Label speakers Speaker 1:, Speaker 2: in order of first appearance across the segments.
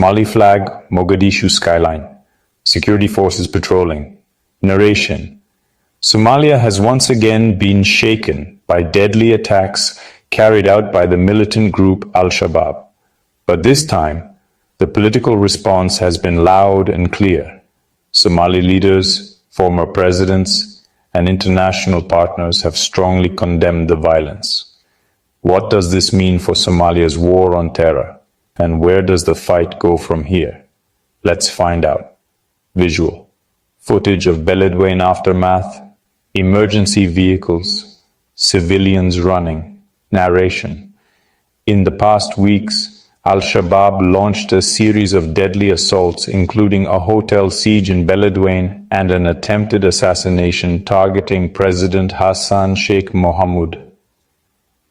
Speaker 1: Somali flag, Mogadishu skyline. Security forces patrolling. Narration. Somalia has once again been shaken by deadly attacks carried out by the militant group Al-Shabaab. But this time, the political response has been loud and clear. Somali leaders, former presidents, and international partners have strongly condemned the violence. What does this mean for Somalia's war on terror? And where does the fight go from here? Let's find out. Visual. Footage of Beledweyne aftermath. Emergency vehicles. Civilians running. Narration. In the past weeks, Al-Shabaab launched a series of deadly assaults, including a hotel siege in Beledweyne and an attempted assassination targeting President Hassan Sheikh Mohamud.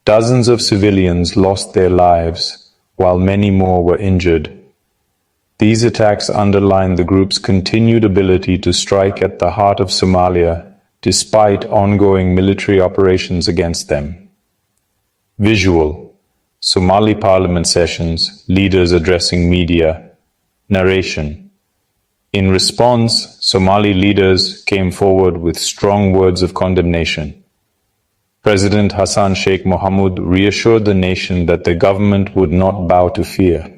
Speaker 1: Dozens of civilians lost their lives, while many more were injured. These attacks underline the group's continued ability to strike at the heart of Somalia, despite ongoing military operations against them. Visual. Somali parliament sessions, leaders addressing media. Narration. In response, Somali leaders came forward with strong words of condemnation. President Hassan Sheikh Mohamud reassured the nation that the government would not bow to fear.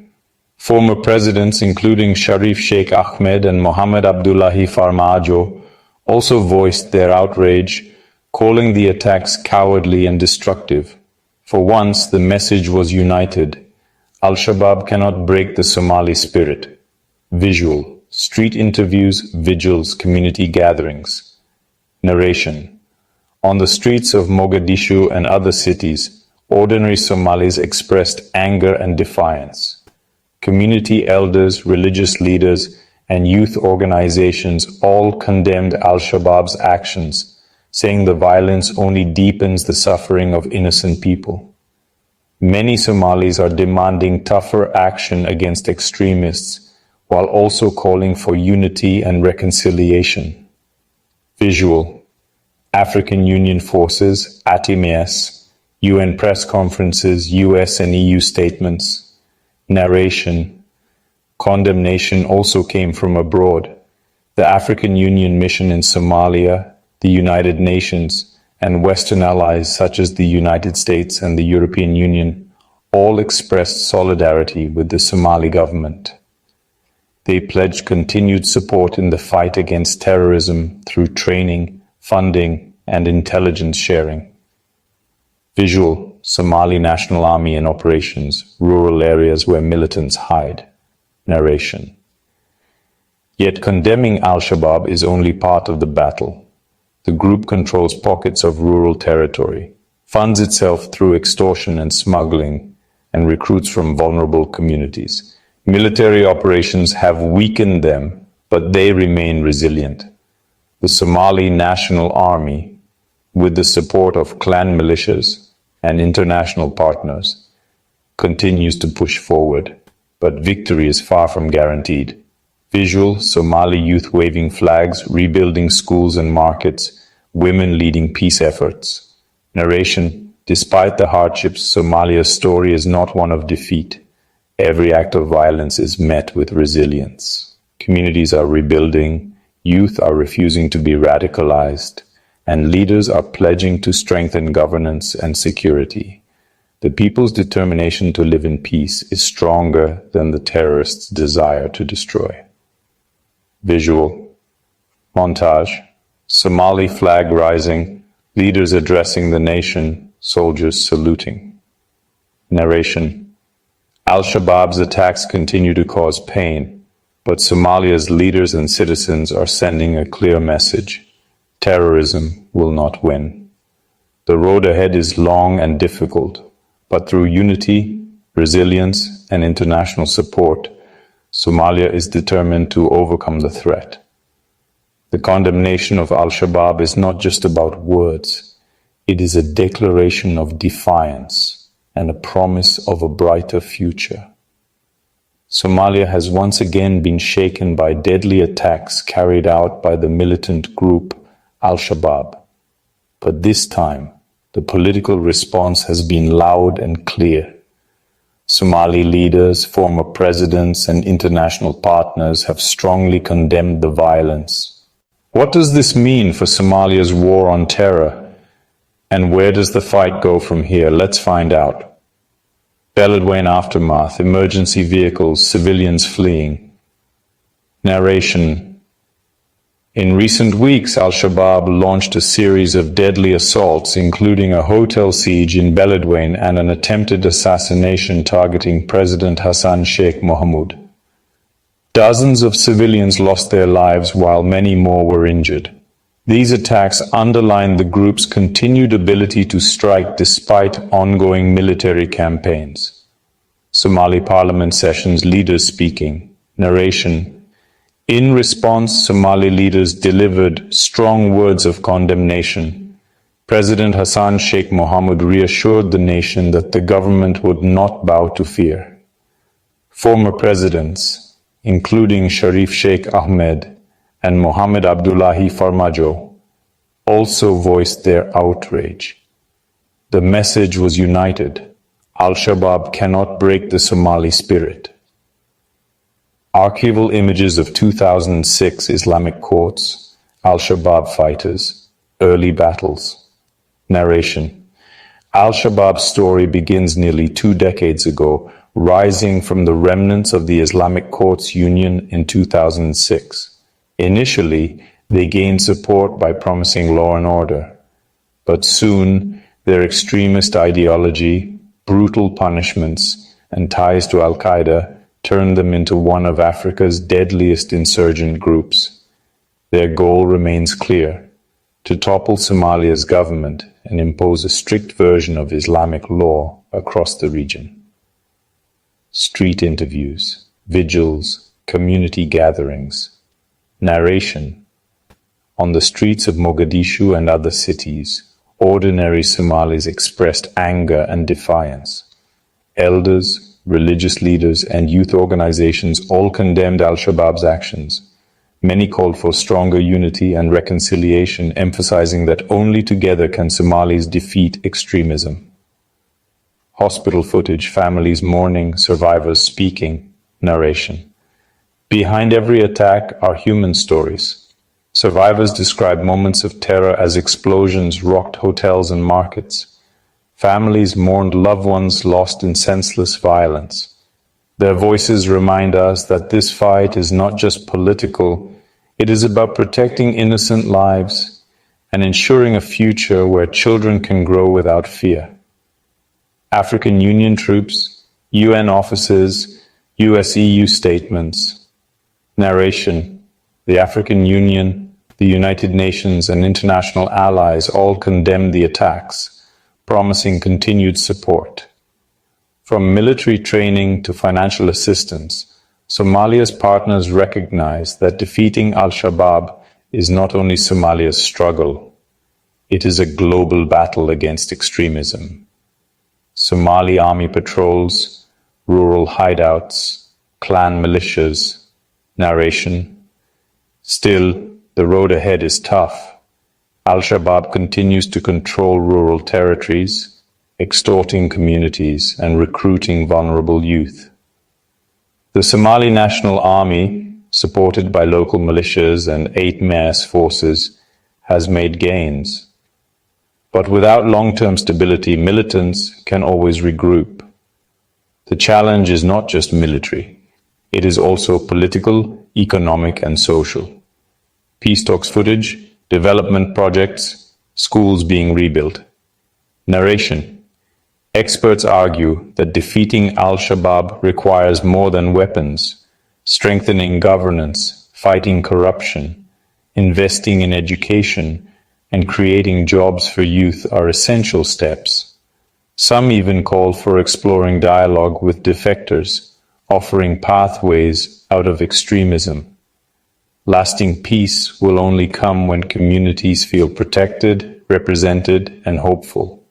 Speaker 1: Former presidents, including Sharif Sheikh Ahmed and Mohammed Abdullahi Farmajo, also voiced their outrage, calling the attacks cowardly and destructive. For once, the message was united. Al-Shabaab cannot break the Somali spirit. Visual. Street interviews, vigils, community gatherings. Narration. On the streets of Mogadishu and other cities, ordinary Somalis expressed anger and defiance. Community elders, religious leaders, and youth organizations all condemned Al-Shabaab's actions, saying the violence only deepens the suffering of innocent people. Many Somalis are demanding tougher action against extremists, while also calling for unity and reconciliation. Visual. African Union forces, ATMIS, UN press conferences, US and EU statements. Narration. Condemnation also came from abroad. The African Union mission in Somalia, the United Nations, and Western allies such as the United States and the European Union all expressed solidarity with the Somali government. They pledged continued support in the fight against terrorism through training, funding, and intelligence sharing. Visual. Somali National Army in operations, rural areas where militants hide. Narration. Yet condemning Al-Shabaab is only part of the battle. The group controls pockets of rural territory, funds itself through extortion and smuggling, and recruits from vulnerable communities. Military operations have weakened them, but they remain resilient. The Somali National Army, with the support of clan militias and international partners, continues to push forward, but victory is far from guaranteed. Visual. Somali youth waving flags, rebuilding schools and markets, women leading peace efforts. Narration. Despite the hardships, Somalia's story is not one of defeat. Every act of violence is met with resilience. Communities are rebuilding, youth are refusing to be radicalized, and leaders are pledging to strengthen governance and security. The people's determination to live in peace is stronger than the terrorists' desire to destroy. Visual. Montage. Somali flag rising, leaders addressing the nation, soldiers saluting. Narration. Al-Shabaab's attacks continue to cause pain, but Somalia's leaders and citizens are sending a clear message. Terrorism will not win. The road ahead is long and difficult, but through unity, resilience, and international support, Somalia is determined to overcome the threat. The condemnation of Al-Shabaab is not just about words. It is a declaration of defiance and a promise of a brighter future. Somalia has once again been shaken by deadly attacks carried out by the militant group Al-Shabaab. But this time, the political response has been loud and clear. Somali leaders, former presidents, and international partners have strongly condemned the violence. What does this mean for Somalia's war on terror? And where does the fight go from here? Let's find out. Beledweyne aftermath, emergency vehicles, civilians fleeing. Narration. In recent weeks, Al-Shabaab launched a series of deadly assaults, including a hotel siege in Beledweyne and an attempted assassination targeting President Hassan Sheikh Mohamud. Dozens of civilians lost their lives while many more were injured. These attacks underline the group's continued ability to strike despite ongoing military campaigns. Somali Parliament sessions, leaders speaking. Narration. In response, Somali leaders delivered strong words of condemnation. President Hassan Sheikh Mohamud reassured the nation that the government would not bow to fear. Former presidents, including Sharif Sheikh Ahmed and Mohammed Abdullahi Farmajo, also voiced their outrage. The message was united. Al-Shabaab cannot break the Somali spirit. Archival images of 2006 Islamic courts, Al-Shabaab fighters, early battles. Narration. Al-Shabaab's story begins nearly 2 decades ago, rising from the remnants of the Islamic Courts Union in 2006. Initially, they gained support by promising law and order, but soon their extremist ideology, brutal punishments, and ties to Al-Qaeda turned them into one of Africa's deadliest insurgent groups. Their goal remains clear: to topple Somalia's government and impose a strict version of Islamic law across the region. Street interviews, vigils, community gatherings. Narration. On the streets of Mogadishu and other cities, ordinary Somalis expressed anger and defiance. Elders, religious leaders, and youth organizations all condemned Al-Shabaab's actions. Many called for stronger unity and reconciliation, emphasizing that only together can Somalis defeat extremism. Hospital footage, families mourning, survivors speaking. Narration. Behind every attack are human stories. Survivors describe moments of terror as explosions rocked hotels and markets. Families mourned loved ones lost in senseless violence. Their voices remind us that this fight is not just political, it is about protecting innocent lives and ensuring a future where children can grow without fear. African Union troops, UN offices, US-EU statements. Narration. The African Union, the United Nations, and international allies all condemned the attacks, promising continued support. From military training to financial assistance, Somalia's partners recognize that defeating Al-Shabaab is not only Somalia's struggle, it is a global battle against extremism. Somali army patrols, rural hideouts, clan militias. Narration. Still, the road ahead is tough. Al-Shabaab continues to control rural territories, extorting communities and recruiting vulnerable youth. The Somali National Army, supported by local militias and 8 mass forces, has made gains. But without long-term stability, militants can always regroup. The challenge is not just military. It is also political, economic, and social. Peace talks footage, development projects, schools being rebuilt. Narration. Experts argue that defeating Al-Shabaab requires more than weapons. Strengthening governance, fighting corruption, investing in education, and creating jobs for youth are essential steps. Some even call for exploring dialogue with defectors, offering pathways out of extremism. Lasting peace will only come when communities feel protected, represented, and hopeful.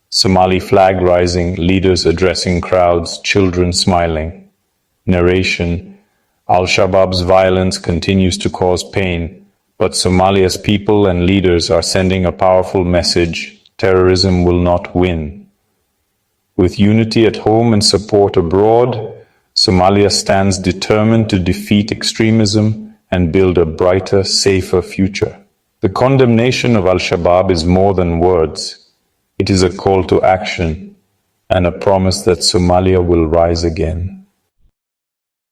Speaker 1: Somali flag rising, leaders addressing crowds, children smiling. Narration. Al-Shabaab's violence continues to cause pain, but Somalia's people and leaders are sending a powerful message: terrorism will not win. With unity at home and support abroad, Somalia stands determined to defeat extremism and build a brighter, safer future. The condemnation of Al-Shabaab is more than words. It is a call to action and a promise that Somalia will rise again.